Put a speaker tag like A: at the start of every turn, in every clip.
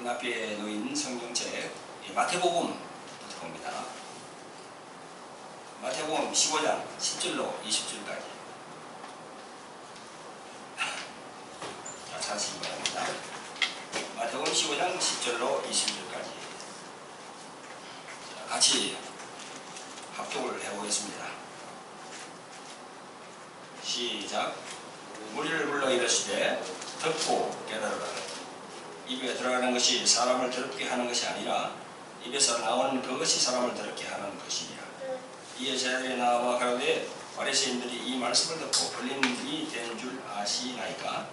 A: 앞에 놓인 성경책 마태복음부터 봅니다. 마태복음 15장 10절로 20절까지 자세히 바랍니다. 마태복음 15장 10절로 20절까지 같이 합독을 해보겠습니다. 시작. 무리를 불러 이르시되 듣고 깨달으라. 입에 들어가는 것이 사람을 더럽게 하는 것이 아니라 입에서 나오는 그것이 사람을 더럽게 하는 것이니라. 이에 제자들이 나와 가로되 바리새인들이 이 말씀을 듣고 걸림이 된 줄 아시나이까?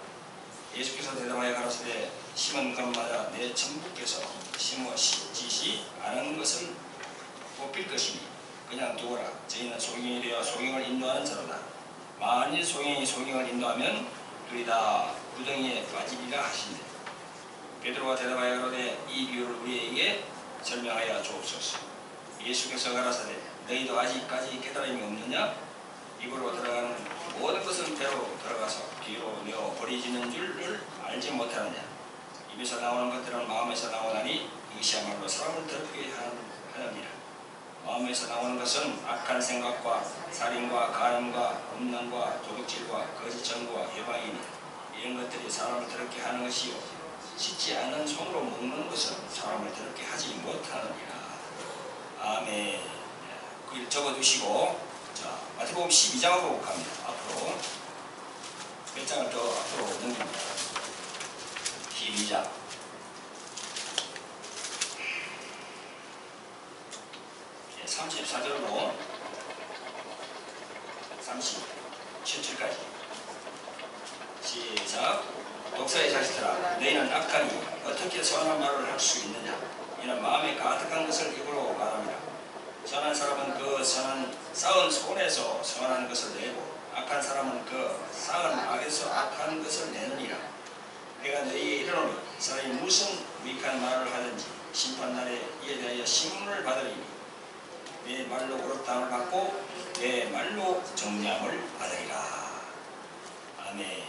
A: 예수께서 대답하여 가라사대 심은 것마다 내 천부께서 심어 씻지 않은 것을 뽑힐 것이니 그냥 두어라. 저희는 소경이 되어 소경을 인도하는 자로다. 만일 소경이 소경을 인도하면 둘이 다 구덩이에 빠지리라 하시니 베드로가 대답하여 가로되 이 비유를 우리에게 설명하여 주옵소서. 예수께서 가라사대 너희도 아직까지 깨달음이 없느냐? 입으로 들어가는 모든 것은 배로 들어가서 뒤로 내어 버리지는 줄을 알지 못하느냐? 입에서 나오는 것들은 마음에서 나오나니 이것이야말로 사람을 더럽게 하느니라. 마음에서 나오는 것은 악한 생각과 살인과 간음과 음란과 도둑질과 거짓 전구와 해방이니 이런 것들이 사람을 더럽게 하는 것이요 씻지 않은 손으로 먹는 것은 사람을 더럽게 하지 못하느니라. 아멘. 그 일 적어두시고 자 마태복음 12장으로 갑니다. 앞으로 몇 장을 더 앞으로 넘깁니다. 12장 34절로 37절까지 시작. 독사의 자식들아 너희는 악하니 어떻게 선한 말을 할 수 있느냐? 이는 마음에 가득한 것을 입으로 말합니다. 선한 사람은 그 쌓은 손에서 선한 것을 내고 악한 사람은 그 쌓은 악에서 악한 것을 내느니라. 내가 너희에게 이르노니 사람이 무슨 유익한 말을 하든지 심판날에 이에 대하여 심문을 받으리니 내 말로 옳다함을 받고 내 말로 정죄함을 받으리라. 아멘.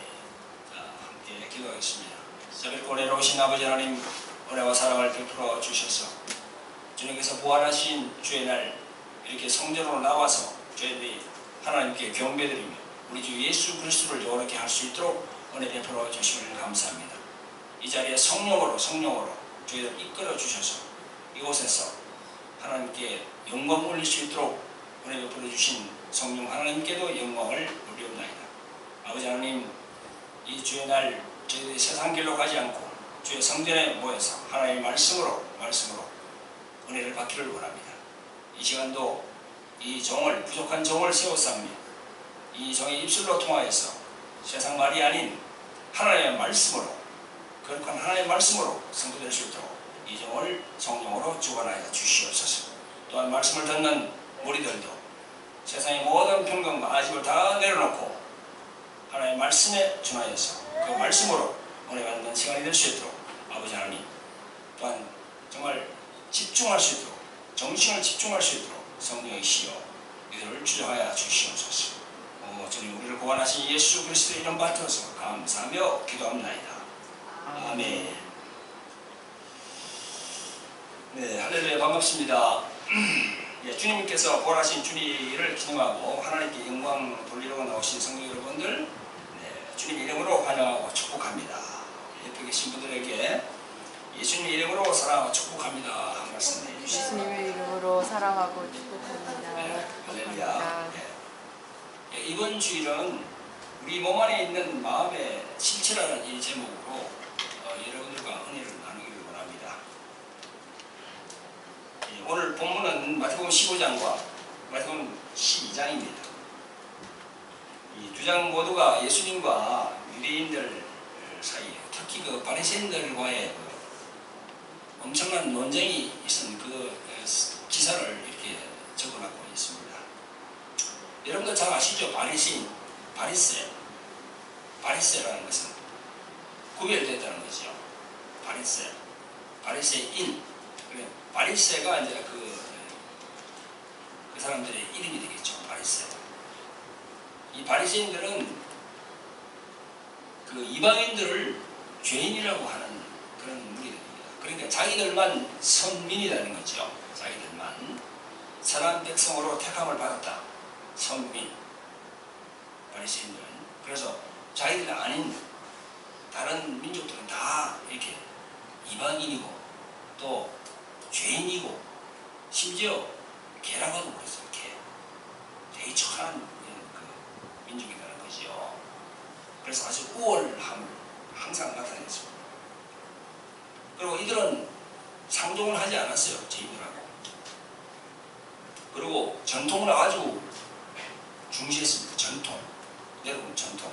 A: 자, 함께 기도하겠습니다. 새벽 은혜로 오신 아버지 하나님 은혜와 사랑을 베풀어 주셔서 주님께서 부활하신 주의 날 이렇게 성전으로 나와서 저희들이 하나님께 경배드리며 우리 주 예수 그리스도를 영원하게 할 수 있도록 은혜 베풀어 주시기를 감사합니다. 이 자리에 성령으로 저희들 이끌어 주셔서 이곳에서 하나님께 영광 올릴 수 있도록 은혜 베풀어 주신 성령 하나님께도 영광을 올리옵나이다. 아버지 하나님 이 주의 날 저희들이 세상 길로 가지 않고 주의 성전에 모여서 하나님의 말씀으로 은혜를 받기를 원합니다. 이 시간도 이 종을 부족한 종을 세워쌉니다. 이 종의 입술로 통하여서 세상 말이 아닌 하나님의 말씀으로 거룩한 하나님의 말씀으로 성도될 수 있도록 이 종을 성령으로 주관하여 주시옵소서. 또한 말씀을 듣는 우리들도 세상의 모든 편견과 아집을 다 내려놓고 하나님의 말씀에 준하여서 그 말씀으로 은혜 받는 시간이 될 수 있도록 아버지 하나님 또한 정말 집중할 수 있도록 정신을 집중할 수 있도록 성령이시여 이들을 주장하여 주시옵소서. 주님 우리를 구원하신 예수 그리스도의 이름 받들어서 감사하며 기도합나이다. 아멘. 네, 할렐루야 반갑습니다. 예, 주님께서 부활하신 주님을 기념하고 하나님께 영광 돌리러 나오신 성도 여러분들 네, 주님 이름으로 환영하고 축복합니다. 옆에 계신 분들에게 예수님 이름으로 사랑하고 축복합니다. 한 말씀 해주시죠.
B: 예수님의 이름으로 사랑하고 축복합니다.
A: 네, 할렐루야. 네. 네, 이번 주일은 우리 몸 안에 있는 마음의 실체라는 이 제목으로 여러분들과 은혜를 나누기를 원합니다. 네, 오늘 본문은 마태복음 15장과 마태복음 12장입니다. 이 두 장 모두가 예수님과 유대인들 사이에 특히 그 바리새인들과의 엄청난 논쟁이 있었던 그 기사를 이렇게 적어놓고 있습니다. 여러분들 잘 아시죠? 바리새라는 것은 구별됐다는 거죠. 바리새인. 바리새가 이제 그 사람들의 이름이 되겠죠. 바리새. 이 바리새인들은 그 이방인들을 죄인이라고 하는 그런 무리들입니다. 그러니까 자기들만 선민이라는 거죠. 자기들만 선한 백성으로 택함을 받았다. 선민 바리새인들은. 그래서 자기들 아닌 다른 민족들은 다 이렇게 이방인이고 또 죄인이고 심지어 개라고도 그랬어요. 개. 되게 착한 그 민족이라는 거죠. 그래서 아주 우월함을 항상 나타냈습니다. 그리고 이들은 상종을 하지 않았어요. 죄인들하고. 그리고 전통을 아주 중시했습니다. 전통. 여러분 전통.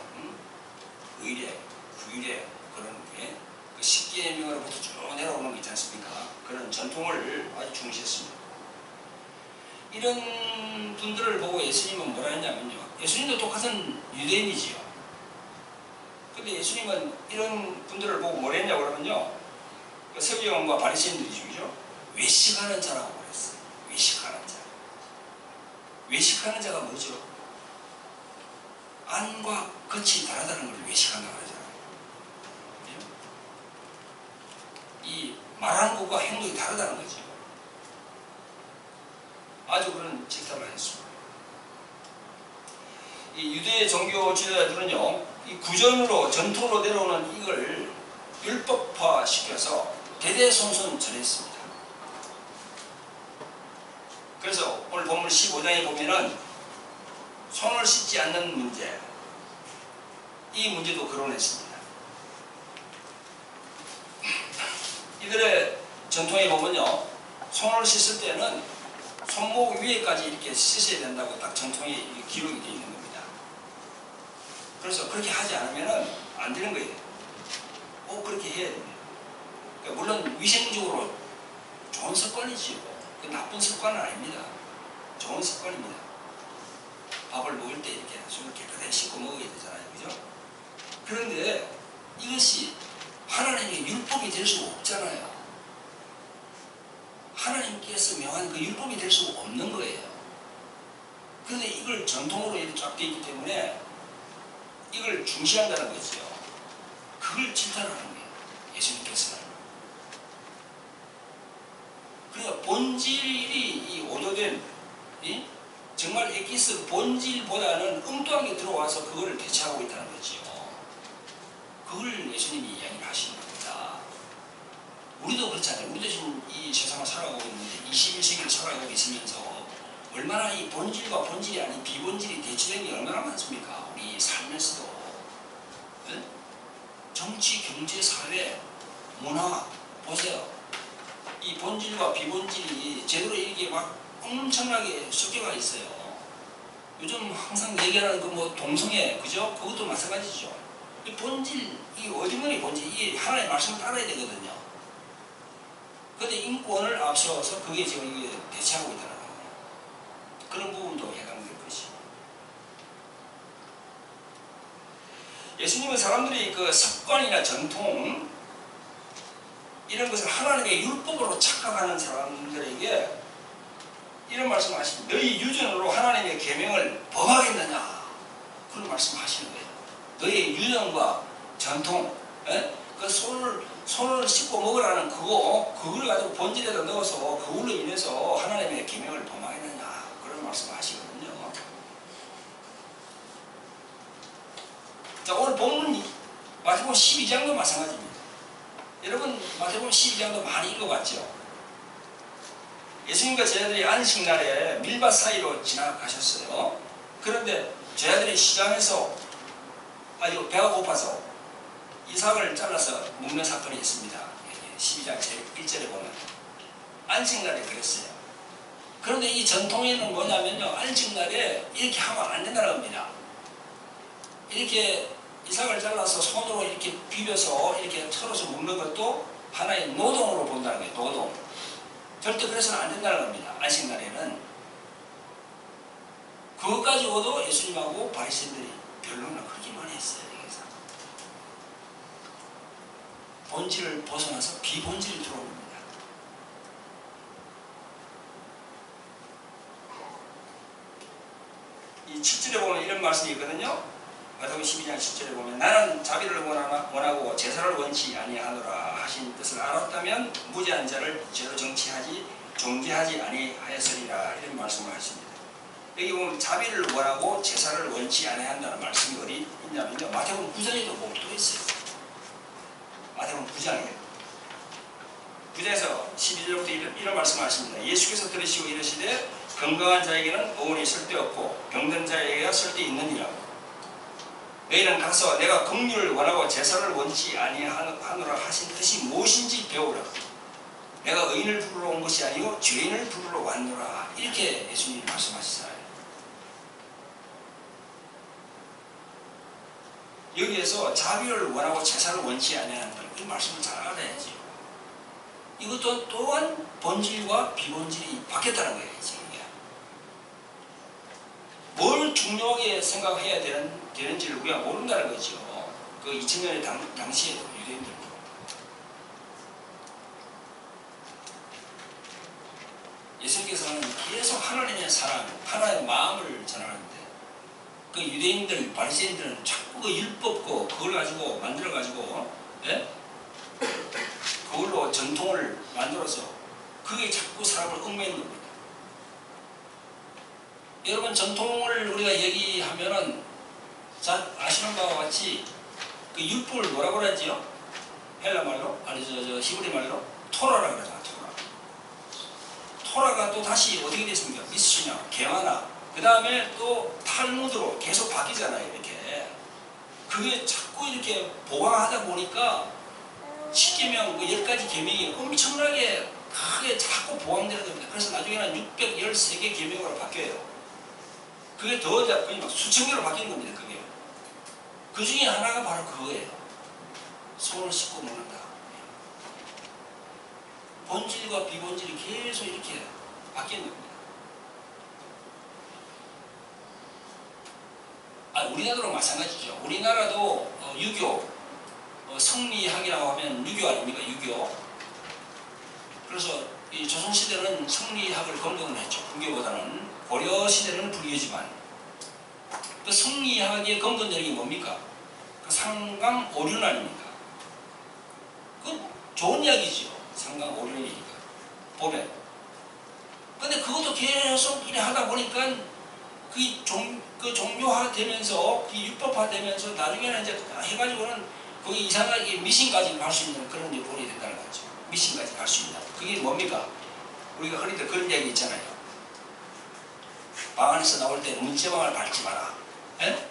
A: 의례, 규례 그런 게 그 십계명으로부터 쭉 내려오는 거 있지 않습니까? 그런 전통을 아주 중시했습니다. 이런 분들을 보고 예수님은 뭐라 했냐면요. 예수님도 똑같은 유대인이지요. 근데 예수님은 이런 분들을 보고 뭐라 했냐고 그러면요. 그 서기관과 바리새인들이 중이죠. 외식하는 자라고 그랬어요. 외식하는 자. 외식하는 자가 뭐죠? 안과 겉이 다르다는 걸 외식한다고 그러잖아요. 이 말하는 것과 행동이 다르다는 거죠. 아주 그런 질타를 했습니다. 이 유대 종교 지도자들은요, 이 구전으로 전통으로 내려오는 이걸 율법화 시켜서 대대손손 전했습니다. 그래서 오늘 본문 15장에 보면은 손을 씻지 않는 문제, 이 문제도 거론했습니다. 이들의 전통에 보면요, 손을 씻을 때는 손목 위에까지 이렇게 씻어야 된다고 딱 전통에 기록이 되어 있는 겁니다. 그래서 그렇게 하지 않으면 안 되는 거예요. 꼭 그렇게 해야 됩니다. 그러니까 물론 위생적으로 좋은 습관이지요. 그 나쁜 습관은 아닙니다. 좋은 습관입니다. 밥을 먹을 때 이렇게 손을 깨끗하게 씻고 먹어야 되잖아요. 그죠? 그런데 이것이 하나님의 율법이 될 수가 없잖아요. 하나님께서 명한 그 율법이 될 수가 없는 거예요. 그런데 이걸 전통으로 이렇게 쫙 되어 있기 때문에 이걸 중시한다는 거죠. 그걸 질타하는 거예요. 예수님께서는. 그러니까 본질이 이 오도된 정말 엑기스 본질보다는 엉뚱한 게 들어와서 그걸 대체하고 있다는 거죠. 그걸 예수님이 이야기를 하시는 겁니다. 우리도 그렇잖아요. 우리도 지금 이 세상을 살아가고 있는데 21세기를 살아가고 있으면서 얼마나 이 본질과 본질이 아닌 비본질이 대치된 게 얼마나 많습니까? 우리 살면서도. 네? 정치, 경제, 사회, 문화 보세요. 이 본질과 비본질이 제대로 이게 막 엄청나게 섞여가 있어요. 요즘 항상 얘기하는 그 뭐 동성애, 그죠? 그것도 마찬가지죠. 이 본질, 이 어디문이 본질, 이 하나님의 말씀을 따라야 되거든요. 그런데 인권을 앞세워서 그게 지금 이게 대체하고 있다는 거예요. 그런 부분도 해당될 것이. 예수님은 사람들이 그 습관이나 전통 이런 것을 하나님의 율법으로 착각하는 사람들에게 이런 말씀을 하십니다. 너희 유전으로 하나님의 계명을 범하겠느냐? 그런 말씀을 하시는 거예요. 너희 유전과 전통, 그 손을 씻고 먹으라는 그걸 가지고 본질에다 넣어서 그걸로 인해서 하나님의 계명을 범하겠느냐? 그런 말씀을 하시거든요. 자, 오늘 본문 마태복음 12장도 마찬가지입니다. 여러분 마태복음 12장도 많이 읽어봤죠? 예수님과 제자들이 안식날에 밀밭 사이로 지나가셨어요. 그런데 제자들이 시장에서 아주 배가 고파서 이삭을 잘라서 먹는 사건이 있습니다. 12장 1절에 보면 안식날에 그랬어요. 그런데 이 전통에는 뭐냐면요, 안식날에 이렇게 하면 안 된다는 겁니다. 이렇게 이삭을 잘라서 손으로 이렇게 비벼서 이렇게 털어서 먹는 것도 하나의 노동으로 본다는 거예요. 노동. 절대 그래서는 안 된다는 겁니다. 안식날에는. 그것 가지고도 예수님하고 바리새인들이 변론을 그렇게 많이 했어요. 여기서. 본질을 벗어나서 비본질이 들어옵니다. 이 7절에 보면 이런 말씀이 있거든요. 마태복음 12장 10절에 보면 나는 자비를 원하고 제사를 원치 아니하노라 하신 뜻을 알았다면 무죄한 자를 죄로 정죄하지 아니하였으리라 이런 말씀을 하십니다. 여기 보면 자비를 원하고 제사를 원치 아니한다는 말씀이 어디 있냐면요. 마태복음 9장에도 보면 또 있어요. 마태복음 9장에 9장에서 12절부터 이런 말씀을 하십니다. 예수께서 들으시고 이르시되 건강한 자에게는 어원이 쓸데없고 병든 자에게가 쓸데있느니라. 너희는 가서 내가 긍휼을 원하고 제사를 원치 아니하노라 하신 뜻이 무엇인지 배우라. 내가 의인을 부르러 온 것이 아니고 죄인을 부르러 왔노라. 이렇게 예수님이 말씀하시잖아요. 여기에서 자비를 원하고 제사를 원치 아니한다. 이 말씀을 잘 알아야지. 이것도 또한 본질과 비본질이 바뀌었다는 거예요. 지금 뭘 중요하게 생각해야 되는지를 우리가 모른다는 거죠. 그 2000년의 당시에 유대인들도. 예수님께서는 계속 하나님의 사랑, 하나님의 마음을 전하는데 그 유대인들, 바리새인들은 자꾸 그 율법고 그걸 가지고 만들어가지고 그걸로 전통을 만들어서 그게 자꾸 사람을 얽매이는 겁니다. 여러분 전통을 우리가 얘기하면은 자 아시는 바와 같이 그 율법을 뭐라고 그러지요? 헬라 말로 아니 저 히브리 말로 토라라 그러잖아. 토라가 또 다시 어떻게 됐습니까? 미스시나 개화나 그 다음에 또 탈무드로 계속 바뀌잖아요. 이렇게 그게 자꾸 이렇게 보강하다 보니까 10계명, 10가지 계명이 엄청나게 크게 자꾸 보강되는 겁니다. 그래서 나중에는 613개 계명으로 바뀌어요. 그게 더 거의 막 수천 개로 바뀌는 겁니다. 그게. 그 중에 하나가 바로 그거예요. 손을 씻고 먹는다. 본질과 비본질이 계속 이렇게 바뀌는 겁니다. 우리나라도 마찬가지죠. 우리나라도 유교, 성리학이라고 하면 유교 아닙니까? 유교. 그래서 이 조선시대는 성리학을 검증을 했죠. 불교보다는. 고려시대는 불교지만 그 성리학의 근본적인 게 뭡니까? 그 상강오륜 아닙니까? 그 좋은 이야기죠. 상강오륜이니까 보면. 근데 그것도 계속 이래 하다 보니까 그 종교화되면서 그 율법화되면서 나중에는 이제 해가지고는 거기 이상하게 미신까지 갈 수 있는 그런 요건이 된다는 거죠. 미신까지 갈 수 있는. 그게 뭡니까? 우리가 흔히 그런 이야기 있잖아요. 방 안에서 나올 때 문지방을 밟지 마라. 에?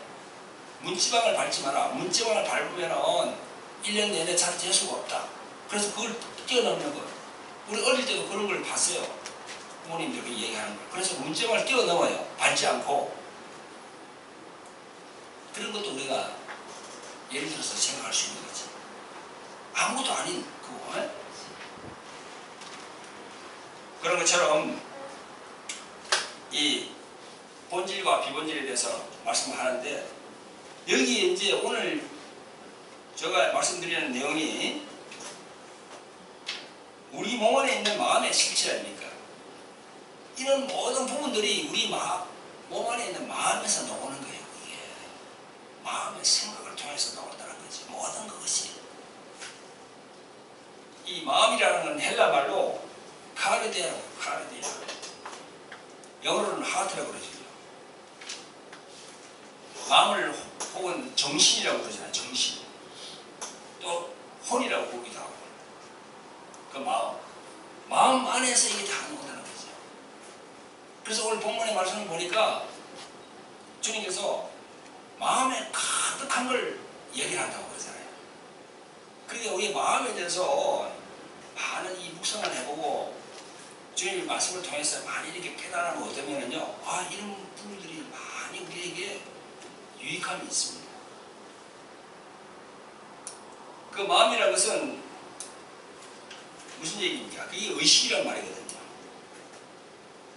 A: 문지방을 밟지 마라. 문지방을 밟으면은 1년 내내 잘 재수가 없다. 그래서 그걸 뛰어넘는 거. 우리 어릴 때도 그런 걸 봤어요. 부모님들이 얘기하는 걸. 그래서 문지방을 뛰어넘어요. 밟지 않고. 그런 것도 우리가 예를 들어서 생각할 수 있는 거지. 아무것도 아닌 그거. 에? 그런 것처럼 이 본질과 비본질에 대해서 말씀하는데 여기에 이제 오늘 제가 말씀드리는 내용이 우리 몸 안에 있는 마음의 실체 아닙니까? 이런 모든 부분들이 우리 몸 안에 있는 마음에서 나오는 거예요. 이게 마음의 생각을 통해서 나온다는 거지. 모든 것이 이 마음이라는 건 헬라 말로 카르데아라고 카르데아. 영어로는 하트라고 그러죠. 마음을 혹은 정신이라고 그러잖아요. 정신. 또 혼이라고 보기도 하고. 그 마음 안에서 이게 다 나온다는 거죠. 그래서 오늘 본문의 말씀을 보니까 주님께서 마음에 가득한 걸 얘기를 한다고 그러잖아요. 그러니까 우리 마음에 대해서 많은 이 묵상을 해보고 주님의 말씀을 통해서 많이 이렇게 깨달음을 얻으면은요, 이런 부분들이 많이 우리에게 유익함이 있습니다. 그 마음이라는 것은 무슨 얘기입니까? 그게 의식이란 말이거든요.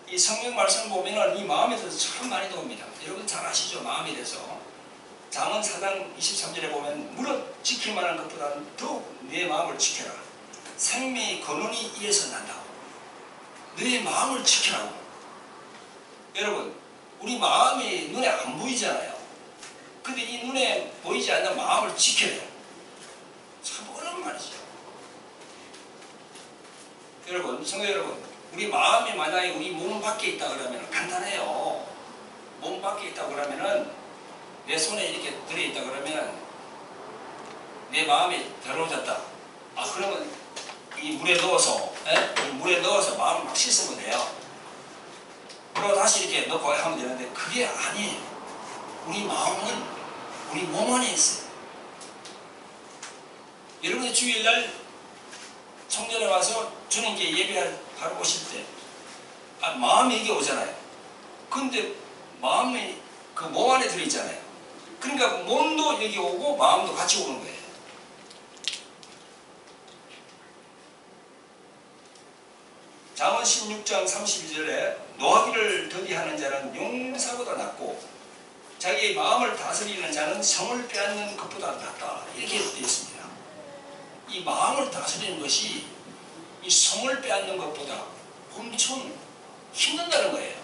A: 이 성경 말씀을 보면은 이 마음에 대해서 참 많이 나옵니다. 여러분 잘 아시죠? 마음에 대해서. 잠언 4장 23절에 보면 무릇 지킬 만한 것보다는 더욱 내 마음을 지켜라. 생명의 근원이 이에서 난다고. 내 마음을 지키라고. 여러분, 우리 마음이 눈에 안 보이잖아요. 근데 이 눈에 보이지 않는 마음을 지켜야 돼요. 참 어려운 말이죠. 여러분, 성도 여러분, 우리 마음이 만약에 우리 몸 밖에 있다 그러면 간단해요. 몸 밖에 있다 그러면은 내 손에 이렇게 들어있다 그러면 내 마음이 더러워졌다. 아, 그러면 이 물에 넣어서, 이 물에 넣어서 마음을 막 씻으면 돼요. 그리고 다시 이렇게 넣고 하면 되는데 그게 아니에요. 우리 마음은 우리 몸 안에 있어요. 여러분이 주일날 성전에 와서 주님께 예배하러 오실 때 마음이 이게 오잖아요. 근데 마음이 그 몸 안에 들어있잖아요. 그러니까 몸도 여기 오고 마음도 같이 오는 거예요. 잠언 16장 32절에 노하기를 더디하는 자는 용사보다 낫고 자기의 마음을 다스리는 자는 성을 빼앗는 것보다 낫다. 이렇게 되어 있습니다. 이 마음을 다스리는 것이 이 성을 빼앗는 것보다 엄청 힘든다는 거예요.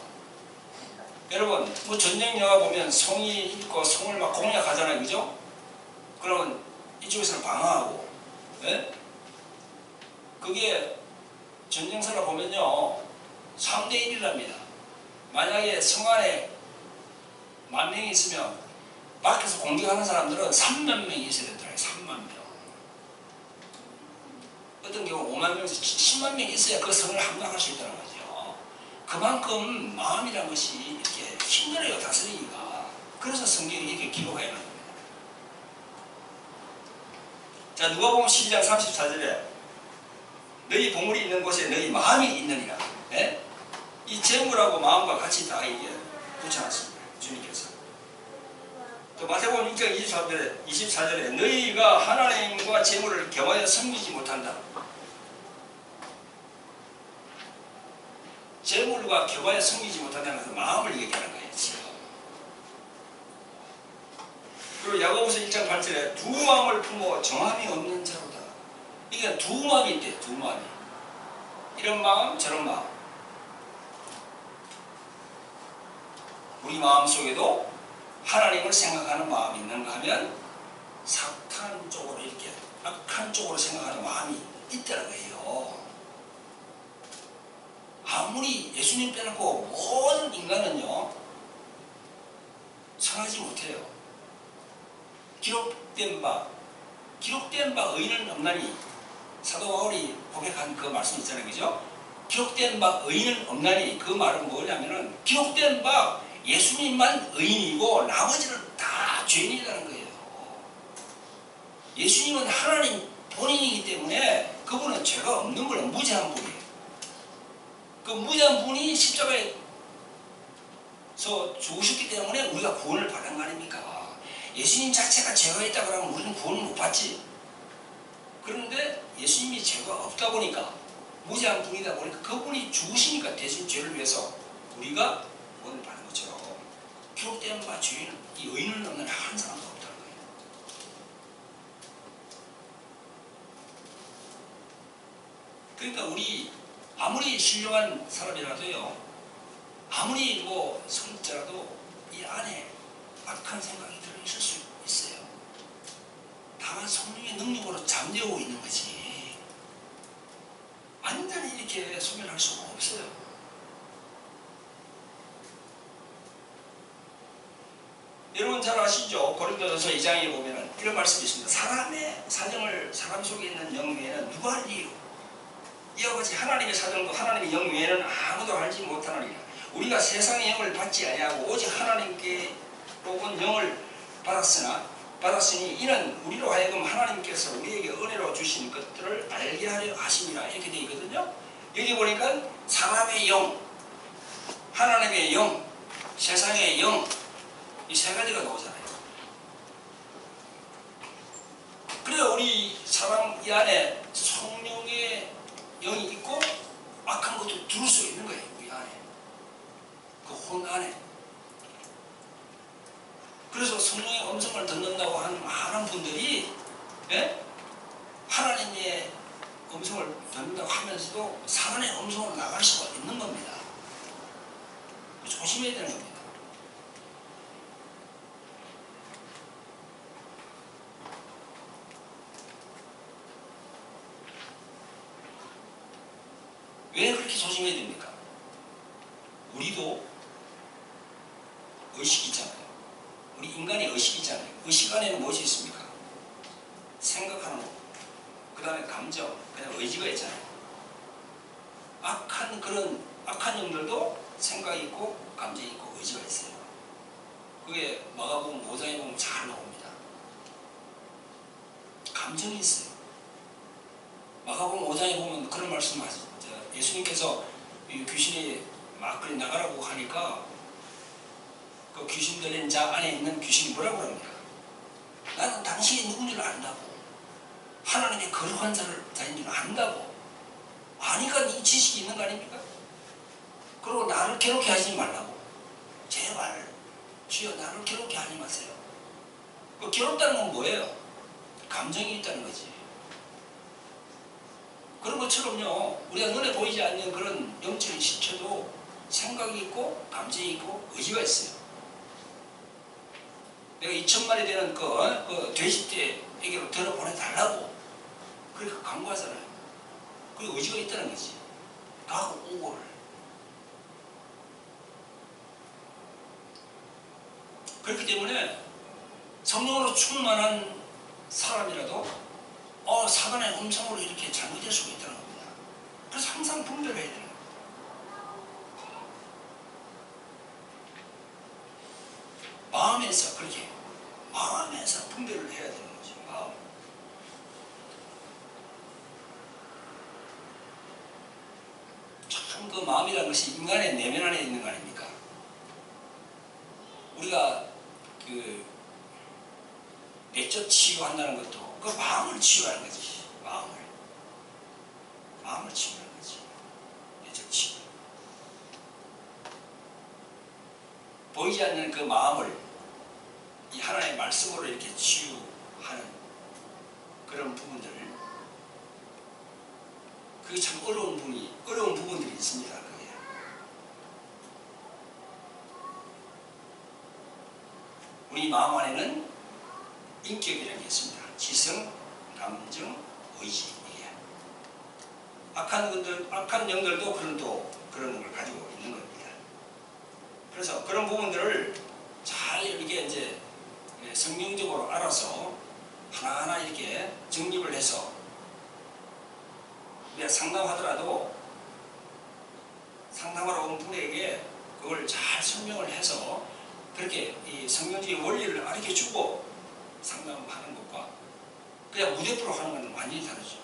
A: 여러분, 뭐 전쟁 영화 보면 성이 있고 성을 막 공략하잖아요. 그죠? 그러면 이쪽에서는 방어하고, 예? 그게 전쟁사를 보면요 3대1이랍니다. 만약에 성 안에 10,000명이 있으면 밖에서 공격하는 사람들은 3만 명이 있어야 된다고요. 3만 명. 어떤 경우 5만 명에서 10만 명이 있어야 그 성을 함락할 수 있다는 거죠. 그만큼 마음이라는 것이 이렇게 힘들어요, 다스리기가. 그래서 성경이 이렇게 기록해 놨습니다. 자, 누가복음 12장 34절에 너희 보물이 있는 곳에 너희 마음이 있느니라. 예? 이 재물하고 마음과 같이 다 이게 붙여놨습니다. 주님께서. 또 마태복음 6장 24절에 너희가 하나님과 재물을 겸하여 섬기지 못한다. 재물과 겸하여 섬기지 못한다는 것은 마음을 얘기하는 거예요. 지금. 그리고 야고보서 1장 8절에 두 마음을 품어 정함이 없는 자로다. 이게 두 마음이 있대요. 두 마음이. 이런 마음 저런 마음. 우리 마음 속에도 하나님을 생각하는 마음이 있는가 하면 사탄 쪽으로 이렇게 악한 쪽으로 생각하는 마음이 있다는 거예요. 아무리 예수님 빼놓고 모든 인간은요 성하지 못해요. 기록된 바 의인은 없나니 사도 바울이 고백한 그 말씀 있잖아요. 그죠? 기록된 바 의인은 없나니 그 말은 뭐냐면은 기록된 바 예수님만 의인이고 나머지는 다 죄인이라는 거예요. 예수님은 하나님 본인이기 때문에 그분은 죄가 없는 거예요. 무죄한 분이에요. 그 무죄한 분이 십자가에서 죽으셨기 때문에 우리가 구원을 받은 거 아닙니까? 예수님 자체가 죄가 있다 그러면 우리는 구원을 못 받지. 그런데 예수님이 죄가 없다 보니까 무죄한 분이다 보니까 그분이 죽으시니까 대신 죄를 위해서 우리가 구원을 받는 것처럼 기록된 바 죄인은 이 의인을 없는 한 사람도 없다는 거예요. 그러니까 우리 아무리 신령한 사람이라도요 아무리 뭐 성자라도 이 안에 악한 생각이 들어있을 수 있어요. 다만 성령의 능력으로 잠재우고 있는 거지 완전히 이렇게 소멸할 수가 없어요. 여러분 잘 아시죠? 고린도전서 2장에 보면 이런 말씀이 있습니다. 사람의 사정을 사람 속에 있는 영 외에는 누가 알리요? 이와 같이 하나님의 사정도 하나님의 영 외에는 아무도 알지 못하느니라. 우리가 세상의 영을 받지 아니하고 오직 하나님께 온 영을 받았으니 이는 우리로 하여금 하나님께서 우리에게 은혜로 주신 것들을 알게 하려 하심이라. 이렇게 되어 있거든요. 여기 보니까 사람의 영, 하나님의 영, 세상의 영, 이 세 가지가 나오잖아요. 그래야 우리 사람 이 안에 성령의 영이 있고 악한 것도 들을 수 있는 거예요. 우리 안에 그 혼 안에. 그래서 성령의 음성을 듣는다고 하는 많은 분들이 하나님의 음성을 듣는다고 하면서도 사탄의 음성으로 나갈 수가 있는 겁니다. 조심해야 되는 겁니다. 왜 그렇게 조심해야 됩니까? 우리도 의식이 있잖아요. 우리 인간의 의식이 있잖아요. 의식 안에는 무엇이 있습니까? 생각하는 거, 그 다음에 감정, 그 다음에 의지가 있잖아요. 그런 악한 영들도 생각이 있고 감정이 있고 의지가 있어요. 그게 마가복음 5장에 보면 잘 나옵니다. 감정이 있어요. 마가복음 5장에 보면 그런 말씀을 하죠. 예수님께서 귀신이 막 그리 나가라고 하니까 그 귀신 들린 자 안에 있는 귀신이 뭐라고 합니까? 나는 당신이 누군 줄 안다고. 하나님의 거룩한 자인 줄 안다고. 아니까 이 지식이 있는 거 아닙니까? 그리고 나를 괴롭게 하지 말라고. 제발 주여 나를 괴롭게 하지 마세요. 그 괴롭다는 건 뭐예요? 감정이 있다는 거지. 그런 것처럼요, 우리가 눈에 보이지 않는 그런 영적인 실체도 생각이 있고 감정이 있고 의지가 있어요. 내가 2,000마리 되는 그 돼지떼에게로 들어보내달라고 그렇게 강구하잖아요. 그 의지가 있다는 거지. 가고 오고를. 그렇기 때문에 성령으로 충만한 사람이라도 사단의 음성으로 이렇게 잘못될 수가 있다는 겁니다. 그래서 항상 분별해야 되는 거예요. 마음에서 그렇게 마음에서 분별을 해야 되는 거죠. 마음. 참 그 마음이라는 것이 인간의 내면 안에 있는 거 아닙니까? 우리가 그 내적 치유한다는 것도 그 마음을 치유하는 거지. 마음을 치유하는 거지. 내적 치유. 보이지 않는 그 마음을 이 하나님의 말씀으로 이렇게 치유하는 그런 부분들, 그게 참 어려운 부분들이 있습니다. 그게. 우리 마음 안에는 인격이라는 게 있습니다. 지성, 감정, 의지. 이게. 악한 영들도 그런 걸 가지고 있는 겁니다. 그래서 그런 부분들을 잘 이렇게 이제 성경적으로 알아서 하나하나 이렇게 정립을 해서 우리가 상담하더라도 상담하러 온 분에게 그걸 잘 설명을 해서 그렇게 이 성경적인 원리를 가르쳐주고 상담하는 것과 그냥 무대표로 하는 건 완전히 다르죠.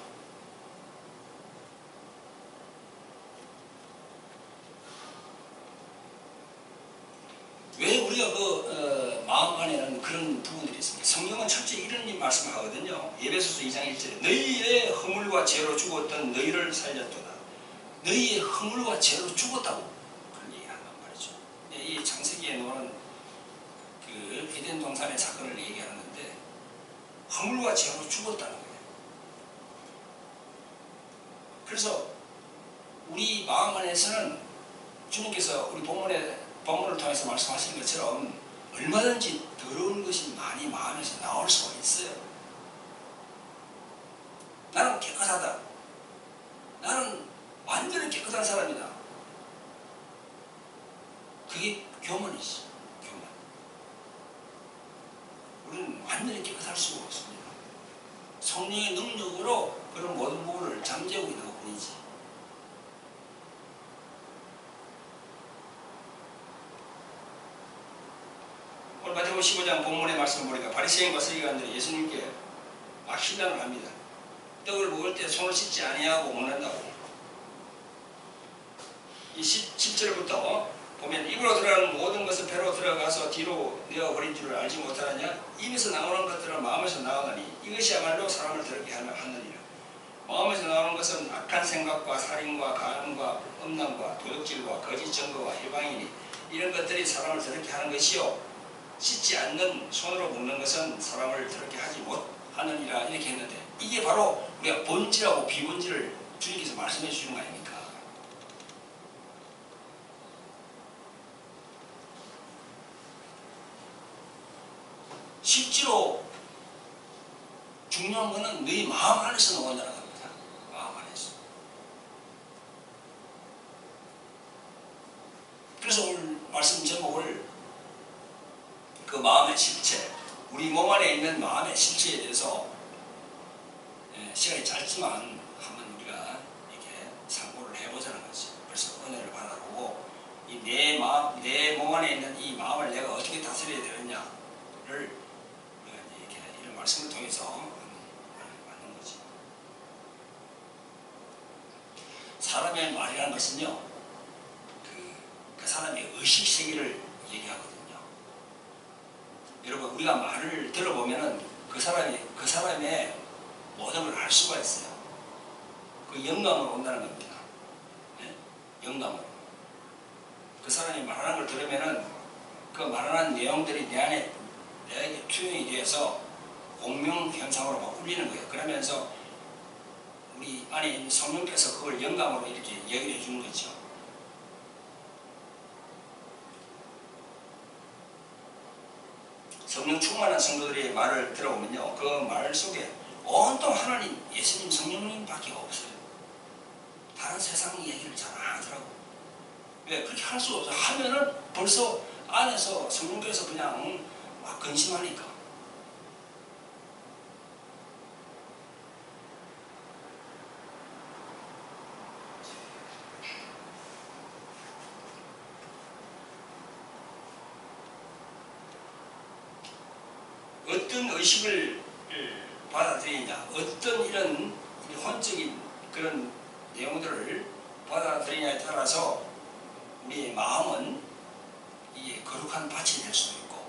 A: 왜 우리가 마음 안에는 그런 부분들이 있습니다. 성경은 첫째 이런 말씀을 하거든요. 에베소서 2장 1절에 너희의 허물과 죄로 죽었던 너희를 살렸도다. 너희의 허물과 죄로 죽었다고 그런 얘기를 한단 말이죠. 이 창세기에 나오는 그 에덴 동산의 사건을 얘기하는데 허물과 죄로 죽었다는 거예요. 그래서 우리 마음 안에서는 주님께서 우리 본문을 통해서 말씀하시는 것처럼 얼마든지 더러운 것이 많이 마음에서 나올 수가 있어요. 나는 깨끗하다. 나는 완전히 깨끗한 사람이다. 그게 교만이지. 교만. 우리는 완전히 깨끗할 수가 없습니다. 성령의 능력으로 그런 모든 부분을 잠재우고 있는 것 뿐이지. 오늘 마태복음 15장 본문의 말씀을 보니까 바리새인과 서기관들이 예수님께 막 신랑을 합니다. 떡을 먹을 때 손을 씻지 아니하고 먹는다고. 이 10절부터 보면 입으로 들어가는 모든 것은 배로 들어가서 뒤로 내어버린 줄을 알지 못하느냐. 입에서 나오는 것들은 마음에서 나오나니 이것이야말로 사람을 더럽게 하느니라. 마음에서 나오는 것은 악한 생각과 살인과 간음과 음란과 도둑질과 거짓 증거와 해방이니 이런 것들이 사람을 더럽게 하는 것이요 씻지 않는 손으로 먹는 것은 사람을 더럽게 하지 못하느니라. 이렇게 했는데 이게 바로 우리가 본질하고 비본질을 주님께서 말씀해 주시는 거 아닙니까? 실제로 중요한 것은 너희 마음 안에서 나온다는 겁니다. 마음 안에서. 마음의 실체, 우리 몸 안에 있는 마음의 실체에 대해서 시간이 짧지만 한번 우리가 이렇게 상고를 해보자는 거지. 그래서 은혜를 받아보고 내 몸 안에 있는 이 마음을 내가 어떻게 다스려야 되느냐를 우리가 이렇게 이런 말씀을 통해서 받는 거지. 사람의 말이라는 것은요, 그 사람의 의식 세계를 얘기하거든요. 여러분, 우리가 말을 들어보면은 그 사람의 모든 걸 알 수가 있어요. 그 영감으로 온다는 겁니다. 네? 영감으로. 그 사람이 말하는 걸 들으면은 그 말하는 내용들이 내게 투영이 되어서 공명 현상으로 막 울리는 거예요. 그러면서 우리 안에 있는 성령께서 그걸 영감으로 이렇게 얘기를 해주는 거죠. 성령 충만한 성도들의 말을 들어보면요, 그 말 속에 온통 하나님, 예수님, 성령님밖에 없어요. 다른 세상 얘기를 잘 안 하더라고. 왜? 그렇게 할 수 없어. 하면은 벌써 안에서 성령께서 그냥 막 근심하니까. 어떤 의식을 받아들이냐, 어떤 이런 혼적인 그런 내용들을 받아들이냐에 따라서 우리의 마음은 이게 거룩한 밭이 될 수도 있고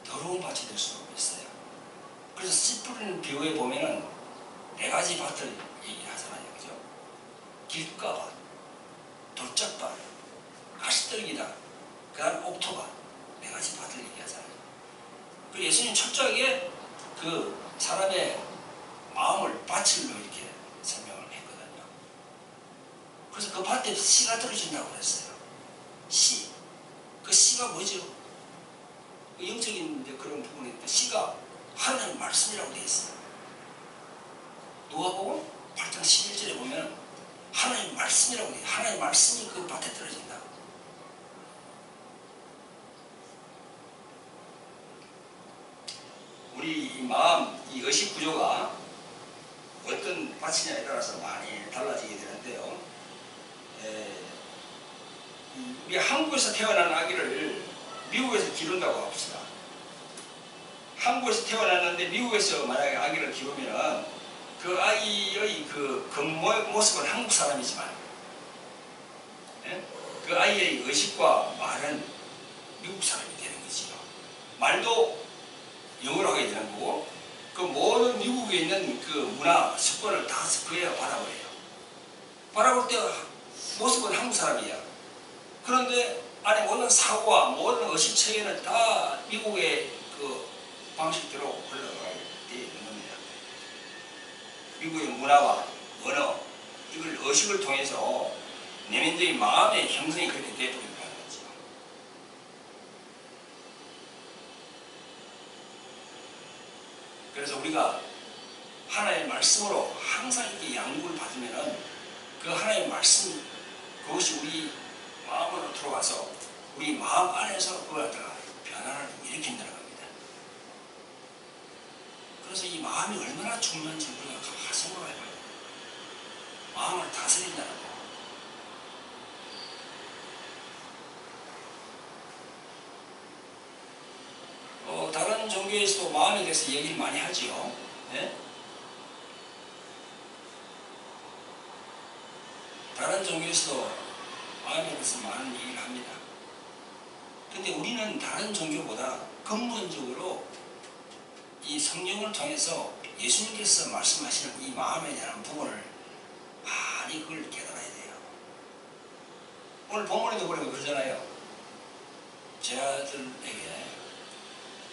A: 더러운 밭이 될 수도 있어요. 그래서 씨 뿌리는 비유에 보면은 4가지 밭을 얘기하잖아요. 그죠? 길가 밭, 돌짝밭, 가시떨기다, 그 다음 옥토밭, 4가지 밭을 얘기하잖아요. 그 예수님 철저하게 그 사람의 마음을 밭을로 이렇게 설명을 했거든요. 그래서 그 밭에 씨가 떨어진다고 그랬어요. 씨. 그 씨가 뭐죠? 그 영적인 그런 부분인데 씨가 하나님 말씀이라고 되어 있어요. 누가복음 8장 11절에 보면 하나님 말씀이라고 되어 있어요. 하나님 말씀이 그 밭에 떨어진다. 우리 이 마음, 이 의식 구조가 어떤 밭이냐에 따라서 많이 달라지게 되는데요. 우리 한국에서 태어난 아기를 미국에서 기른다고 합시다. 한국에서 태어났는데 미국에서 만약에 아기를 기르면 그 아이의 그 겉모습은 한국 사람이지만 그 아이의 의식과 말은 미국 사람이 되는 거지요. 말도 영어로 하게 되는 거고, 그 모든 미국에 있는 그 문화, 습관을 다 그애가 받아버려요. 받아볼 때 모습은 한국 사람이야. 그런데 안에 모든 사고와 모든 의식 체계는 다 미국의 그 방식대로 흘러가게 되어 있는 겁니다. 미국의 문화와 언어, 이걸 의식을 통해서 내면적인 마음의 형성이 그렇게 되어버린다는 거죠. 그래서 우리가 하나님의 말씀으로 항상 이렇게 양육을 받으면은 그 하나님의 말씀, 그것이 우리 마음으로 들어가서 우리 마음 안에서 그걸 갖다가 변화를 일으킨다는 겁니다. 그래서 이 마음이 얼마나 중요한지 우리가 생각을 해봐요. 마음을 다스린다는 거. 다른 종교에서도 마음에 대해서 얘기를 많이 하지요. 네? 다른 종교에서도 마음에 대해서 많은 얘기를 합니다. 근데 우리는 다른 종교보다 근본적으로 이 성경을 통해서 예수님께서 말씀하시는 이 마음에 대한 부분을 많이 그걸 깨달아야 돼요. 오늘 본문에도 보니까 그러잖아요. 제 아들에게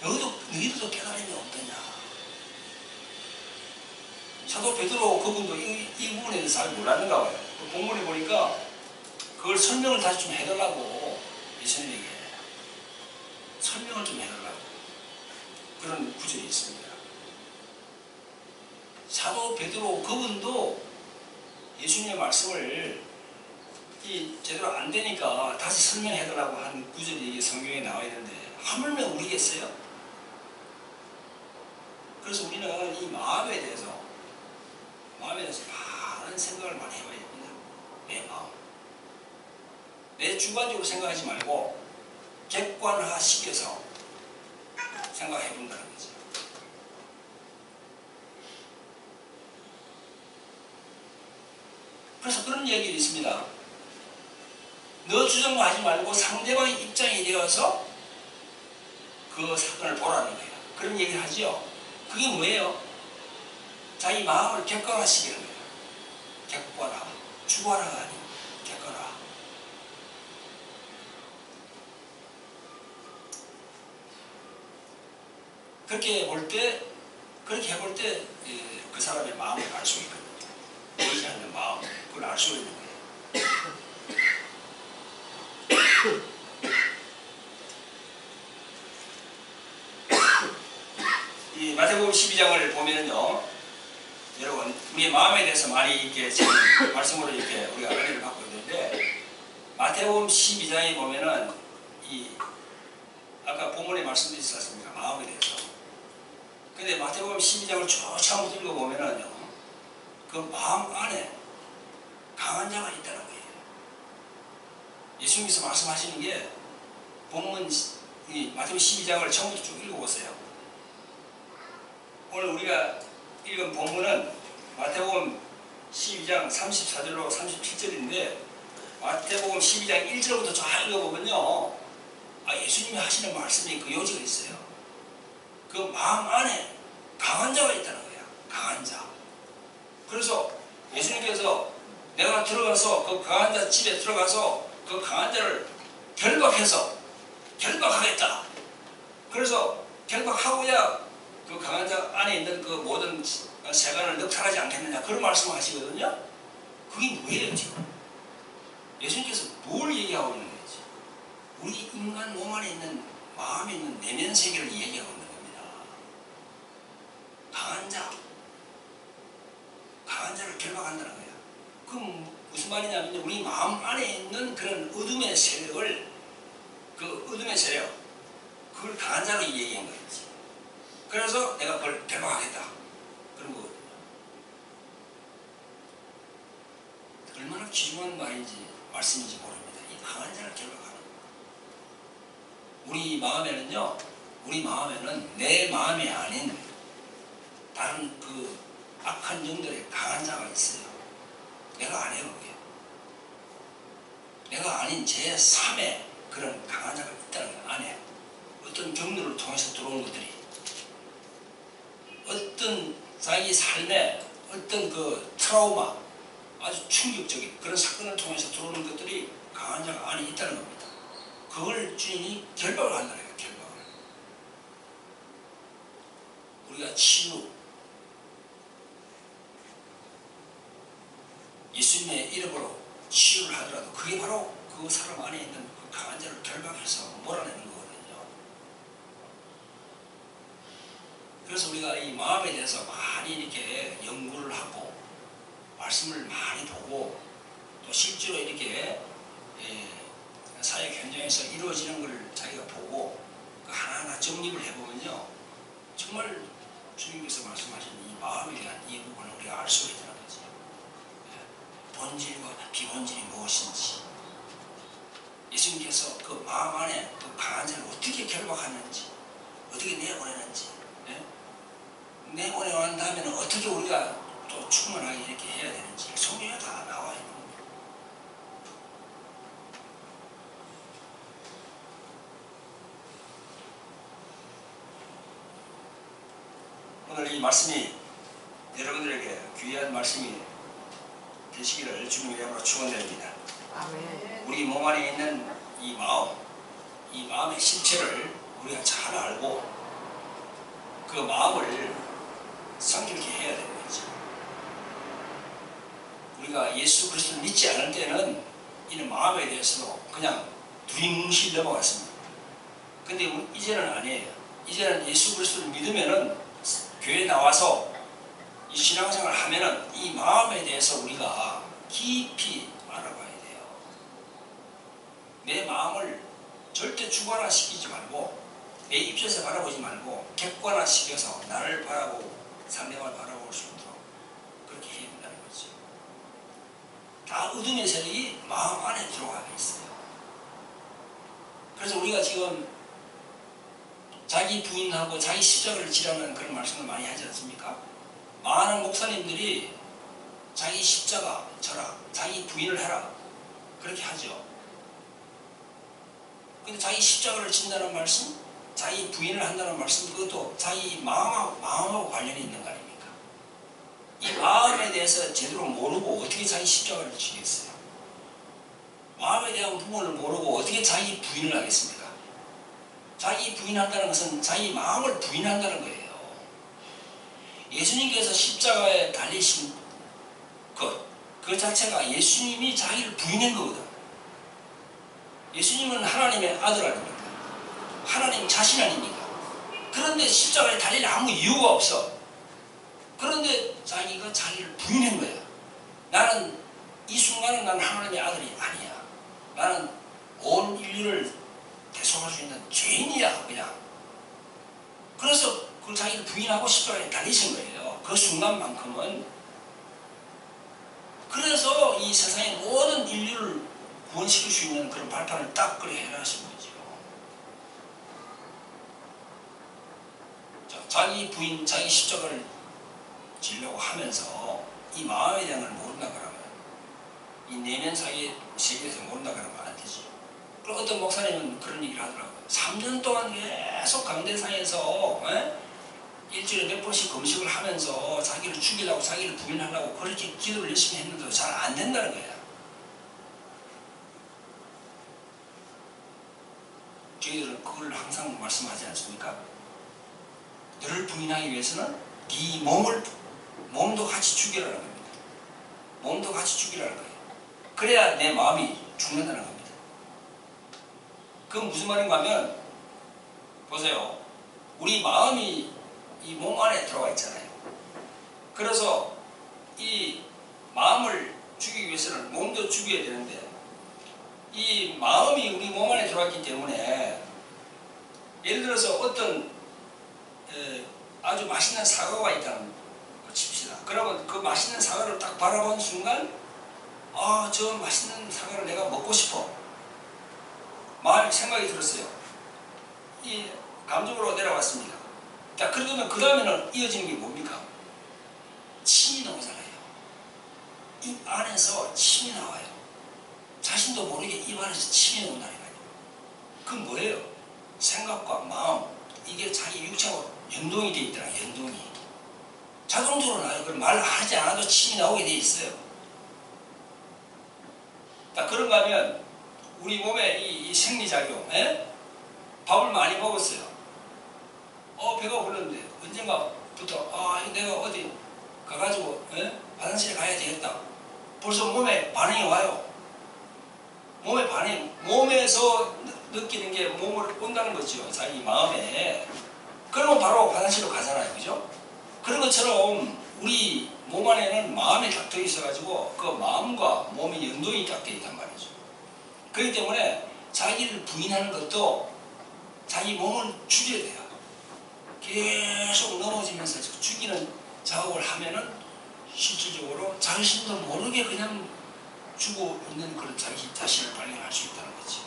A: 너희들도 깨달음이 없더냐. 사도 베드로 그분도 이 부분에 대해서 잘 몰랐는가 봐요. 그 본문에 보니까 그걸 설명을 다시 좀 해달라고 예수님에게 설명을 좀 해달라고 그런 구절이 있습니다. 사도 베드로 그분도 예수님의 말씀을 제대로 안 되니까 다시 설명해달라고 한 구절이 성경에 나와 있는데 하물며 우리겠어요? 그래서 우리는 이 마음에 대해서 많은 생각을 많이 해봐야 됩니다. 내 마음. 내 주관적으로 생각하지 말고 객관화시켜서 생각해 본다는 거죠. 그래서 그런 얘기가 있습니다. 너 주장하지 말고 상대방의 입장이 되어서 그 사건을 보라는 거예요. 그런 얘기를 하죠. 그게 뭐예요? 자기 마음을 객관화시키는 거예요. 객관화. 주관화가 아니고 객관화. 그렇게 해볼 때 그 사람의 마음을 알 수 있거든요. 보이지 않는 마음, 그걸 알 수 있는 거예요. 이 마태복음 12장을 보면은요, 여러분, 우리의 마음에 대해서 많이 이렇게 말씀으로 이렇게 우리가 은혜를 받고 있는데, 마태복음 12장에 보면은 아까 본문에 말씀드렸지 않습니까? 마음에 대해서. 근데 마태복음 12장을 쭉 처음부터 읽어보면은요, 그 마음 안에 강한 자가 있다는 거예요. 예수님께서 말씀하시는 게 본문 이 마태복음 12장을 처음부터 쭉 읽어보세요. 오늘 우리가 읽은 본문은 마태복음 12장 34절로 37절인데 마태복음 12장 1절부터 쫙 읽어보면요, 예수님이 하시는 말씀이 그 요지가 있어요. 그 마음 안에 강한 자가 있다는 거야. 강한 자. 그래서 예수님께서 내가 들어가서 그 강한 자 집에 들어가서 그 강한 자를 결박하겠다. 그래서 결박하고야 그 강한 자 안에 있는 그 모든 세간을 넉탈하지 않겠느냐, 그런 말씀을 하시거든요. 그게 뭐예요 지금? 예수님께서 뭘 얘기하고 있는 거지? 우리 인간 몸 안에 있는 마음에 있는 내면 세계를 얘기하고 있는 겁니다. 강한 자를 결박한다는 거야. 그럼 무슨 말이냐면 우리 마음 안에 있는 그런 어둠의 세력을, 그걸 강한 자로 얘기한 거지. 그래서 내가 그걸 결박하겠다. 그런 거거든요. 얼마나 귀중한 말씀인지 모릅니다. 이 강한 자를 결박하는 거. 우리 마음에는 내 마음이 아닌 다른 그 악한 영들의 강한 자가 있어요. 내가 아니에요, 그게. 내가 아닌 제3의 그런 강한 자가 있다는 거 안에. 어떤 경로를 통해서 들어온 것들이, 어떤 자기 삶에 어떤 그 트라우마, 아주 충격적인 그런 사건을 통해서 들어오는 것들이 강한 자가 안에 있다는 겁니다. 그걸 주인이 결박을 한다는 거예요. 결박을. 우리가 치유, 예수님의 이름으로 치유를 하더라도 그게 바로 그 사람 안에 있는 그 강한 자를 결박해서 몰아내는 거거든요. 그래서 우리가 이 마음에 대해서 많이 이렇게 연구를 하고 말씀을 많이 보고 또 실제로 이렇게 사역 현장에서 이루어지는 것을 자기가 보고 하나하나 정립을 해보면요, 정말 주님께서 말씀하신 이 마음에 대한 이 부분을 우리가 알 수가 있다는 거죠. 본질과 비본질이 무엇인지, 예수님께서 그 마음 안에 그 강한 자를 어떻게 결박하는지, 어떻게 내보내는지, 내보내고 다음에는 어떻게 우리가 또 충만하게 이렇게 해야 되는지 성경에 다 나와 있는 겁니다. 오늘 이 말씀이 여러분들에게 귀한 말씀이 되시기를 주님의 이름으로 축원드립니다.
B: 아멘.
A: 우리 몸 안에 있는 이 마음, 이 마음의 실체를 우리가 잘 알고 그 마음을 성결케 해야 되는 거죠. 우리가 예수 그리스도를 믿지 않을 때는 이는 마음에 대해서도 그냥 두리뭉실 넘어갔습니다. 근데 이제는 아니에요. 이제는 예수 그리스도를 믿으면은 교회에 나와서 이 신앙생활을 하면은 이 마음에 대해서 우리가 깊이 알아봐야 돼요. 내 마음을 절대 주관화시키지 말고 내 입술에서 바라보지 말고 객관화시켜서 나를 바라보고 상대방을 바라볼 수 있도록 그렇게 해야 된다는 거죠. 다 어둠의 세력이 마음 안에 들어가 있어요. 그래서 우리가 지금 자기 부인하고 자기 십자가를 지라는 그런 말씀을 많이 하지 않습니까? 많은 목사님들이 자기 십자가 져라, 자기 부인을 해라 그렇게 하죠. 근데 자기 십자가를 진다는 말씀, 자기 부인을 한다는 말씀, 그것도 자기 마음하고 관련이 있는 거 아닙니까? 이 마음에 대해서 제대로 모르고 어떻게 자기 십자가를 지겠어요? 마음에 대한 부분을 모르고 어떻게 자기 부인을 하겠습니까? 자기 부인한다는 것은 자기 마음을 부인한다는 거예요. 예수님께서 십자가에 달리신 그 자체가 예수님이 자기를 부인한 거거든. 예수님은 하나님의 아들 아닙니까? 하나님 자신 아닙니까? 그런데 십자가에 달릴 아무 이유가 없어. 그런데 자기가 자기를 부인한 거야. 나는 이 순간은 난 하나님의 아들이 아니야. 나는 온 인류를 대속할 수 있는 죄인이야 그냥. 그래서 그 자기를 부인하고 십자가에 달리신 거예요. 그 순간만큼은. 그래서 이 세상의 모든 인류를 구원시킬 수 있는 그런 발판을 딱 그래 해라신 거죠. 자, 자기 부인, 자기 십자가를 지려고 하면서 이 마음에 대한 걸 모른다 그러면, 이 내면 사이의 세계에서 모른다 그러면 안 되지. 그럼 어떤 목사님은 그런 얘기를 하더라고요. 3년 동안 계속 강대상에서 일주일에 몇 번씩 금식을 하면서 자기를 죽이려고 자기를 부인하려고 그렇게 기도를 열심히 했는데도 잘 안 된다는 거야. 저희들은 그걸 항상 말씀하지 않습니까? 너를 부인하기 위해서는 네 몸도 같이 죽이라는 겁니다. 몸도 같이 죽이라는 거예요. 그래야 내 마음이 죽는다는 겁니다. 그건 무슨 말인가 하면, 보세요. 우리 마음이 이 몸 안에 들어가 있잖아요. 그래서 이 마음을 죽이기 위해서는 몸도 죽여야 되는데, 이 마음이 우리 몸 안에 들어왔기 때문에, 예를 들어서 어떤 아주 맛있는 사과가 있다는 거 칩시다. 그러면 그 맛있는 사과를 딱 바라본 순간, 아, 저 맛있는 사과를 내가 먹고 싶어. 생각이 들었어요. 이 감정으로 내려왔습니다. 자, 그러면 그 다음에는 이어지는 게 뭡니까? 침이 나오잖아요. 입 안에서 침이 나와요. 자신도 모르게 입 안에서 침이 나온다니까요. 그건 뭐예요? 생각과 마음, 이게 자기 육체하고 연동이 되어 있더라. 연동이 자동적으로 나요. 그걸 말하지 않아도 침이 나오게 되어 있어요. 자, 그런가 하면 우리 몸에 이 생리작용, 밥을 많이 먹었어요. 배가 불렀는데 언젠가부터 내가 어디 가가지고 화장실에 가야 되겠다. 벌써 몸에 반응이 와요. 몸에서 느끼는 게 몸을 온다는 거죠. 자기 마음에. 그러면 바로 화장실로 가잖아요. 그죠? 그런 것처럼 우리 몸 안에는 마음이 딱 더 있어가지고 그 마음과 몸의 연동이 딱 되어 있단 말이죠. 그렇기 때문에 자기를 부인하는 것도 자기 몸을 죽여야 돼요. 계속 넘어지면서 죽이는 작업을 하면은 실질적으로 자신도 모르게 그냥 죽어 있는 그런 자기 자신을 발견할 수 있다는 거지.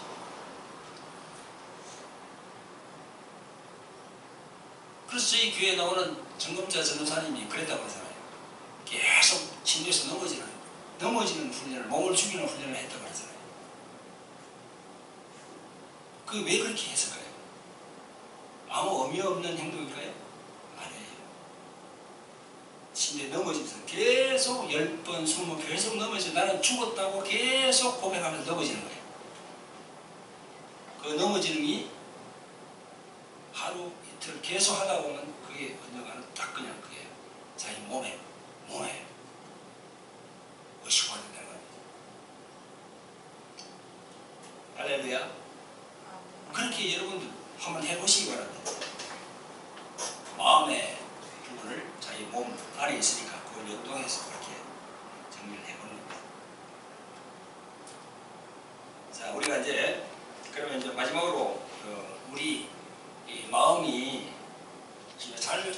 A: 그래서 저희 교회에 나오는 정검자 전도사님이 그랬다고 하잖아요. 계속 침대에서 넘어지는 훈련을, 몸을 죽이는 훈련을 했다고 하잖아요. 그게 왜 그렇게 했을까요? 아무 의미 없는 행동일까요? 아니에요. 침대에 넘어지면서 계속 10번, 20번 계속 넘어져서 나는 죽었다고 계속 고백하면서 넘어지는 거예요. 그 넘어지는 게 하루, 이틀 계속 하다 보면 그게 언젠가는 딱 그냥 그게 자기 몸에 의식화가 된다는 겁니다. 할렐루야. 그렇게 여러분들 한번 해보시기 바랍니다. 마음의 부분을 자기 몸 안에 있으니까 그걸 연동해서 그렇게 정리를 해보는 겁니다. 자, 우리가 그러면 이제 마지막으로 우리 이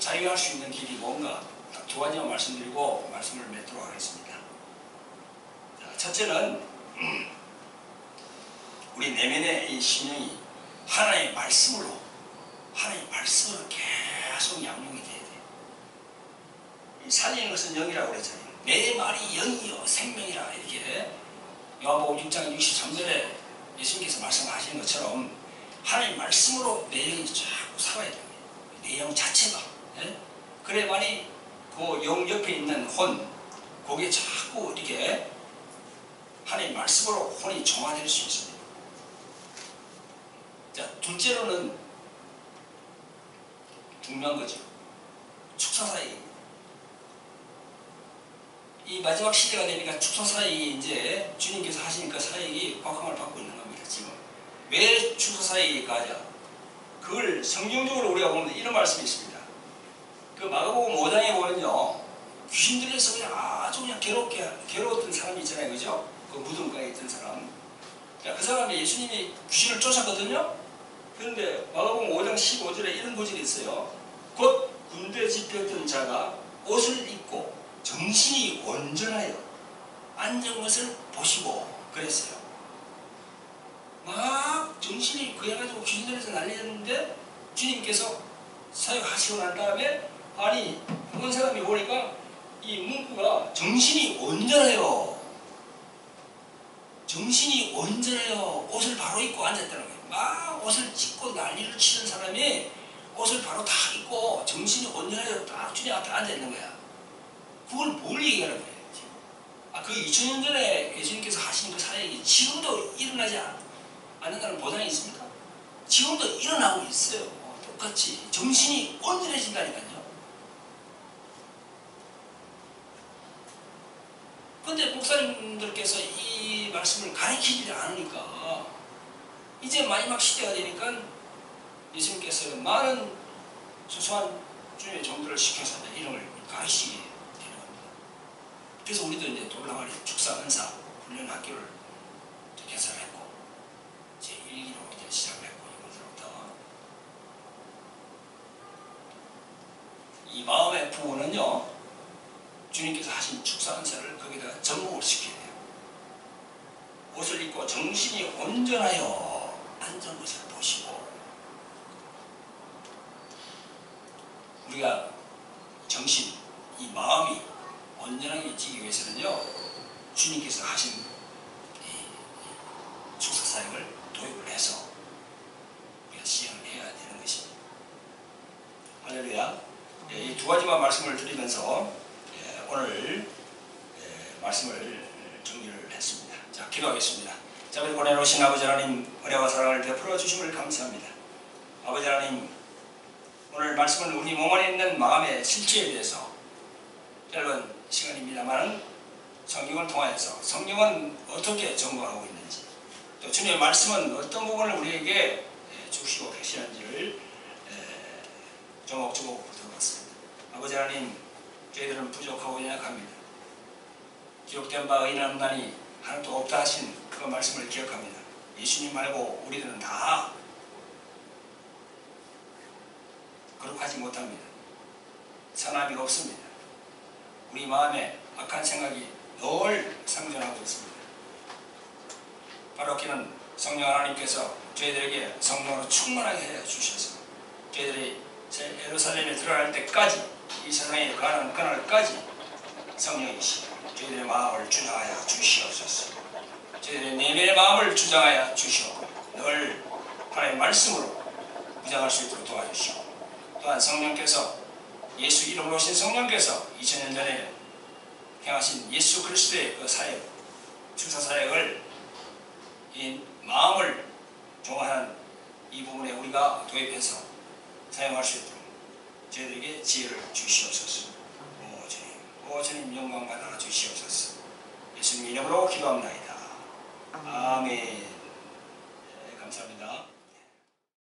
A: 자유할 수 있는 길이 뭔가 딱 두 가지만 말씀드리고 말씀을 맺도록 하겠습니다. 자, 첫째는 우리 내면의 이 심령이 하나님의 말씀으로 계속 양육이 돼야 돼요. 이 살리는 것은 영이라고 그랬잖아요. 내 말이 영이요 생명이라 이렇게 요한복음 6장 63절에 예수님께서 말씀하시는 것처럼 하나님의 말씀으로 내 영이 자꾸 살아야 돼요. 내 영 자체가. 예? 그래야만이 그 영 옆에 있는 혼, 거기에 자꾸 이렇게 하나님의 말씀으로 혼이 정화될 수 있습니다. 자, 둘째로는 중요한 거죠. 축사사역. 이 마지막 시대가 되니까 축사사역이 이제 주님께서 하시니까 사역이 꽉꽉을 받고 있는 겁니다. 지금 왜 축사사역이 가자? 그걸 성경적으로 우리가 보면 이런 말씀이 있습니다. 그 마가복음 5장에 보면요, 귀신 들려서 그냥 아주 그냥 괴로웠던 사람이 있잖아요, 그죠? 그 무덤가에 있던 사람. 그 사람이 예수님이 귀신을 쫓았거든요. 그런데 마가복음 5장 15절에 이런 구절이 있어요. 곧 군대 집혔던 자가 옷을 입고 정신이 온전하여 앉은 것을 보시고 그랬어요. 막 정신이 그래가지고 귀신 들려서 난리였는데 주님께서 사역하시고 난 다음에 아니 본 사람이 보니까 이 문구가 정신이 온전해요. 정신이 온전해요. 옷을 바로 입고 앉았다는 거예요. 막 옷을 찢고 난리를 치는 사람이 옷을 바로 다 입고 정신이 온전해요. 딱 주님 앞에 앉아있는 거야. 그걸 뭘 얘기하는 거예요? 그 2000년 전에 예수님께서 하신 그 사역이 지금도 일어나지 않는다는 보장이 있습니까? 지금도 일어나고 있어요. 똑같이 정신이 온전해진다니까요. 근데 목사님들께서 이 말씀을 가르치지 않으니까 이제 마지막 시대가 되니까 예수님께서 많은 소소한 주님의 종들을 시켜서 이름을 가르치게 되는 겁니다. 그래서 우리도 이제 돌라마리 축사 은사 훈련 학교를 개설했고 제1기로 이제 시작을 했고 이것으로부터 이 마음의 부분은요, 주님께서 하신 축사 은사를 거기다가 접목을 시켜야 돼요. 옷을 입고 정신이 온전하여 앉은 것을 보시고, 우리가 정신, 이 마음이 온전하게 지기 위해서는요, 주님께서 하신 이 축사 사역을 도입을 해서 우리가 시행을 해야 되는 것입니다. 할렐루야. 이 두 가지만 말씀을 드리면서 오늘 말씀을 정리를 했습니다. 자, 기도하겠습니다. 자, 우리 보내놓으신 아버지 하나님, 은혜와 사랑을 베풀어 주심을 감사합니다. 아버지 하나님, 오늘 말씀은 우리 몸 안에 있는 마음의 실체에 대해서 짧은 시간입니다만 성경을 통하여서 성경은 어떻게 전공하고 있는지, 또 주님의 말씀은 어떤 부분을 우리에게 주시고 계시는지를 조목조목 들어봤습니다. 아버지 하나님, 저희들은 부족하고 연약합니다. 기록된 바 의인은 없나니 하나도 없다 하신 그 말씀을 기억합니다. 예수님 말고 우리들은 다 거룩하지 못합니다. 선함이 없습니다. 우리 마음에 악한 생각이 늘 상존하고 있습니다. 바로기는 성령 하나님께서 저희들에게 성령으로 충만하게 해 주셔서 저희들이 예루살렘에 들어갈 때까지, 이 세상에 가는 그날까지 성령이시 저희들의 마음을 주장하여 주시옵소서. 저희들의 내면의 마음을 주장하여 주시옵고 늘 하나님의 말씀으로 무장할 수 있도록 도와주시고, 또한 성령께서, 예수 이름으로 오신 성령께서 2000년 전에 행하신 예수 그리스도의 그 사역, 축사 사역을 이 마음을 종하는 이 부분에 우리가 도입해서 사용할 수 있도록 저희들에게 지혜를 주시옵소서. 오 주님 영광 받아 주시옵소서. 예수님 이름으로 기도합나이다. 아멘. 네, 감사합니다.